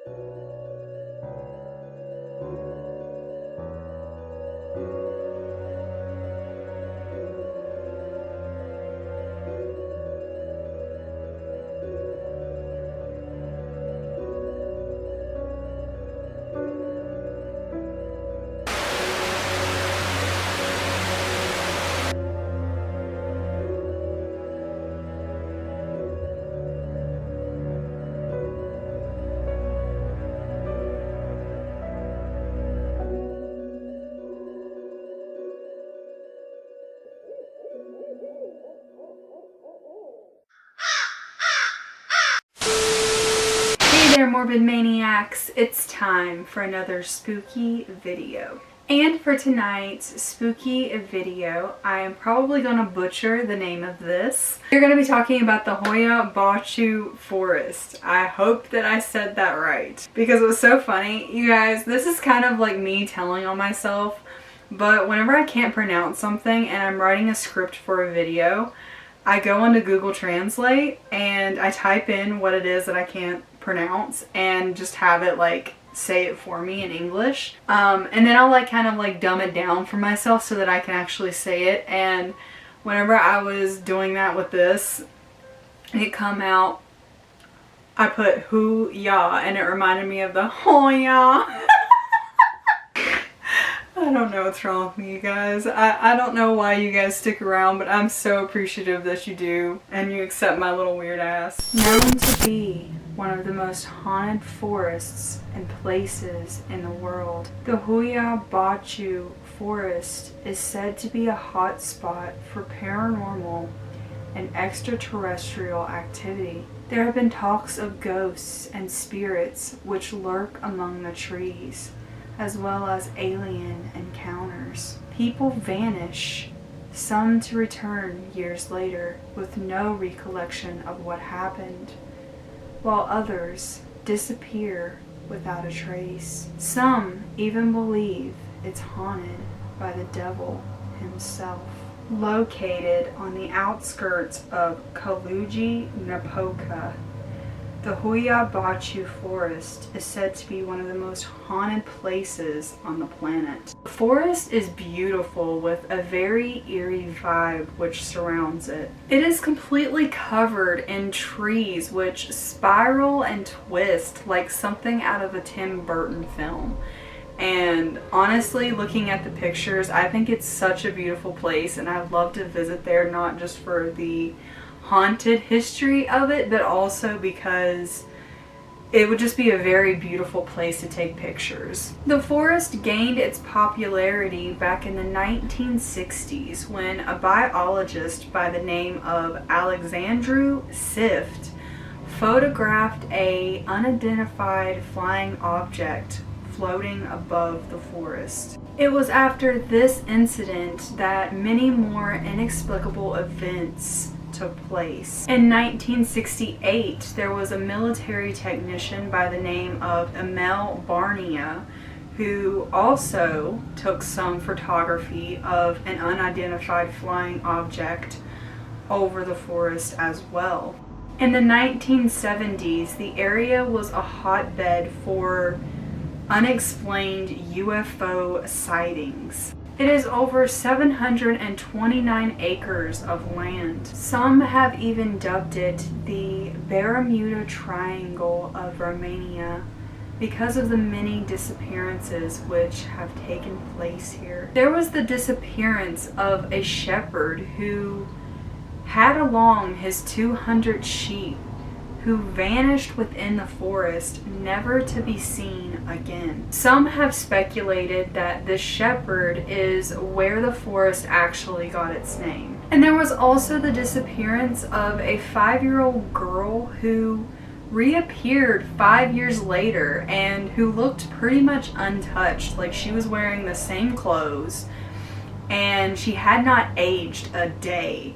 Hey there, morbid maniacs! It's time for another spooky video. And for tonight's spooky video, I am probably going to butcher the name of this. We're going to be talking about the Hoia Baichu Forest. I hope that I said that right, because it was so funny. You guys, this is kind of like me telling on myself, but whenever I can't pronounce something and I'm writing a script for a video, I go onto Google Translate and I type in what it is that I can't pronounce and just have it like say it for me in English. And then I'll like kind of like dumb it down for myself so that I can actually say it. And whenever I was doing that with this, it come out, I put Hoia and it reminded me of the Hoia. I don't know what's wrong with me, you guys. I don't know why you guys stick around, but I'm so appreciative that you do and you accept my little weird ass. Known to be one of the most haunted forests and places in the world, the Hoia Baichu Forest is said to be a hot spot for paranormal and extraterrestrial activity. There have been talks of ghosts and spirits which lurk among the trees, as well as alien encounters. People vanish, some to return years later with no recollection of what happened, while others disappear without a trace. Some even believe it's haunted by the devil himself. Located on the outskirts of Myuuji, Napoca, the Hoia Baichu Forest is said to be one of the most haunted places on the planet. The forest is beautiful with a very eerie vibe which surrounds it. It is completely covered in trees which spiral and twist like something out of a Tim Burton film. And honestly, looking at the pictures, I think it's such a beautiful place and I'd love to visit there, not just for the haunted history of it, but also because it would just be a very beautiful place to take pictures. The forest gained its popularity back in the 1960s when a biologist by the name of Alexandru Sift photographed an unidentified flying object floating above the forest. It was after this incident that many more inexplicable events took place. In 1968, there was a military technician by the name of Emil Barnia who also took some photography of an unidentified flying object over the forest as well. In the 1970s, the area was a hotbed for unexplained UFO sightings. It is over 729 acres of land. Some have even dubbed it the Bermuda Triangle of Romania because of the many disappearances which have taken place here. There was the disappearance of a shepherd who had along his 200 sheep who vanished within the forest, never to be seen again. Some have speculated that the shepherd is where the forest actually got its name. And there was also the disappearance of a 5-year-old girl who reappeared 5 years later and who looked pretty much untouched, like she was wearing the same clothes and she had not aged a day.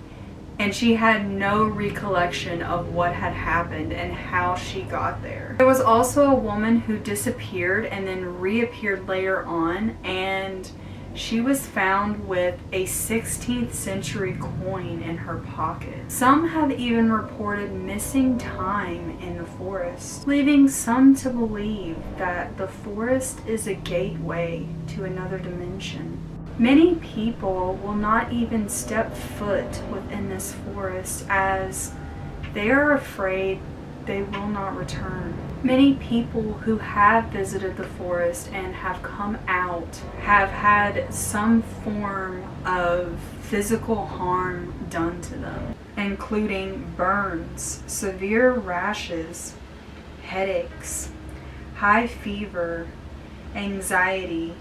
And she had no recollection of what had happened and how she got there. There was also a woman who disappeared and then reappeared later on, and she was found with a 16th century coin in her pocket. Some have even reported missing time in the forest, leaving some to believe that the forest is a gateway to another dimension. Many people will not even step foot within this forest as they are afraid they will not return. Many people who have visited the forest and have come out have had some form of physical harm done to them, including burns, severe rashes, headaches, high fever, anxiety,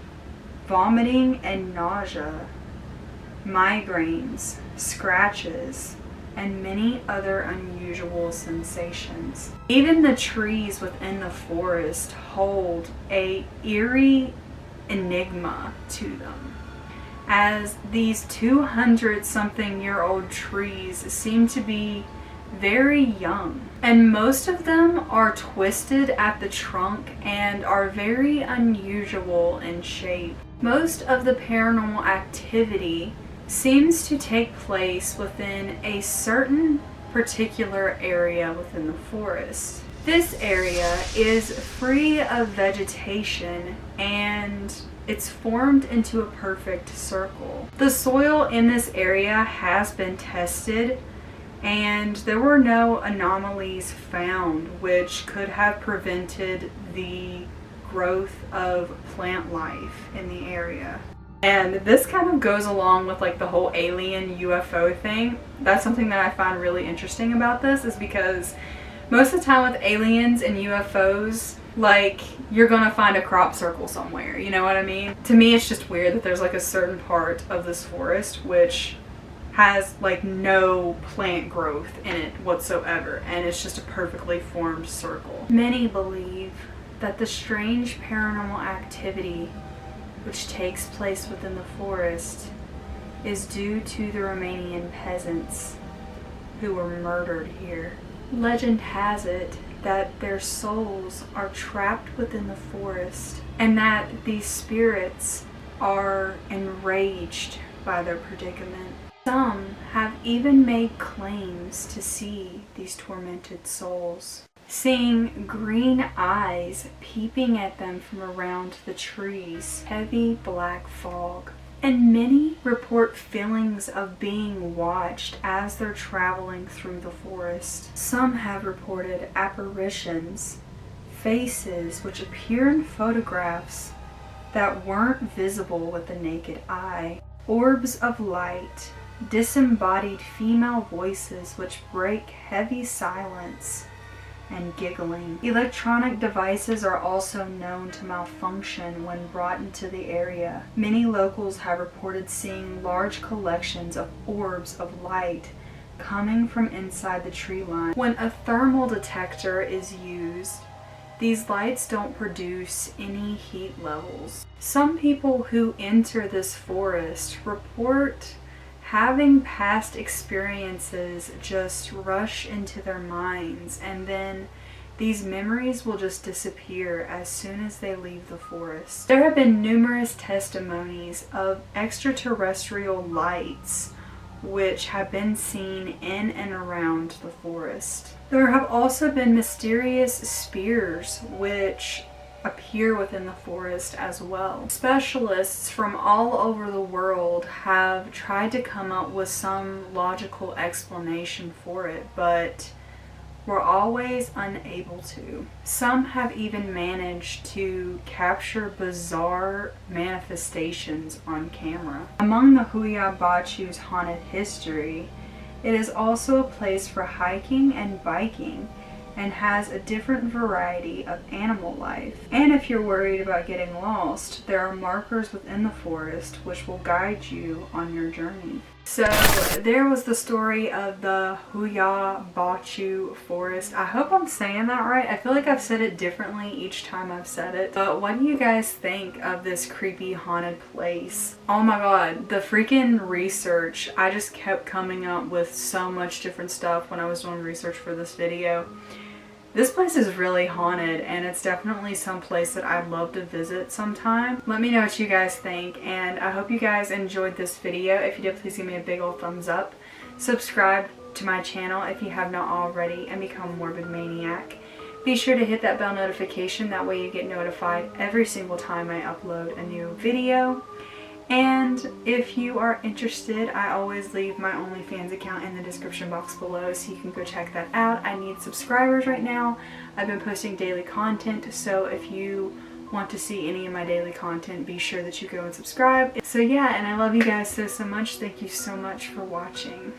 vomiting and nausea, migraines, scratches, and many other unusual sensations. Even the trees within the forest hold an eerie enigma to them, as these 200-something-year-old trees seem to be very young, and most of them are twisted at the trunk and are very unusual in shape. Most of the paranormal activity seems to take place within a certain particular area within the forest. This area is free of vegetation and it's formed into a perfect circle. The soil in this area has been tested and there were no anomalies found which could have prevented the growth of plant life in the area. And this kind of goes along with like the whole alien UFO thing. That's something that I find really interesting about this, is because most of the time with aliens and UFOs, like, you're gonna find a crop circle somewhere, you know what I mean? To me, it's just weird that there's like a certain part of this forest which has like no plant growth in it whatsoever, and it's just a perfectly formed circle. Many believe that the strange paranormal activity which takes place within the forest is due to the Romanian peasants who were murdered here. Legend has it that their souls are trapped within the forest and that these spirits are enraged by their predicament. Some have even made claims to see these tormented souls, seeing green eyes peeping at them from around the trees, heavy black fog. And many report feelings of being watched as they're traveling through the forest. Some have reported apparitions, faces which appear in photographs that weren't visible with the naked eye, orbs of light, disembodied female voices which break heavy silence, and giggling. Electronic devices are also known to malfunction when brought into the area. Many locals have reported seeing large collections of orbs of light coming from inside the tree line. When a thermal detector is used, these lights don't produce any heat levels. Some people who enter this forest report having past experiences just rush into their minds, and then these memories will just disappear as soon as they leave the forest. There have been numerous testimonies of extraterrestrial lights which have been seen in and around the forest. There have also been mysterious spears which appear within the forest as well. Specialists from all over the world have tried to come up with some logical explanation for it, but were always unable to. Some have even managed to capture bizarre manifestations on camera. Among the Hoia Baichu's haunted history, it is also a place for hiking and biking, and has a different variety of animal life. And if you're worried about getting lost, there are markers within the forest which will guide you on your journey. So there was the story of the Hoia Baichu Forest. I hope I'm saying that right. I feel like I've said it differently each time I've said it. But what do you guys think of this creepy haunted place? Oh my god, the freaking research. I just kept coming up with so much different stuff when I was doing research for this video. This place is really haunted, and it's definitely some place that I'd love to visit sometime. Let me know what you guys think, and I hope you guys enjoyed this video. If you did, please give me a big old thumbs up. Subscribe to my channel if you have not already, and become Morbid Maniac. Be sure to hit that bell notification, that way you get notified every single time I upload a new video. And if you are interested, I always leave my OnlyFans account in the description box below, so you can go check that out. I need subscribers right now. I've been posting daily content, so if you want to see any of my daily content, be sure that you go and subscribe. So yeah, and I love you guys so much. Thank you so much for watching.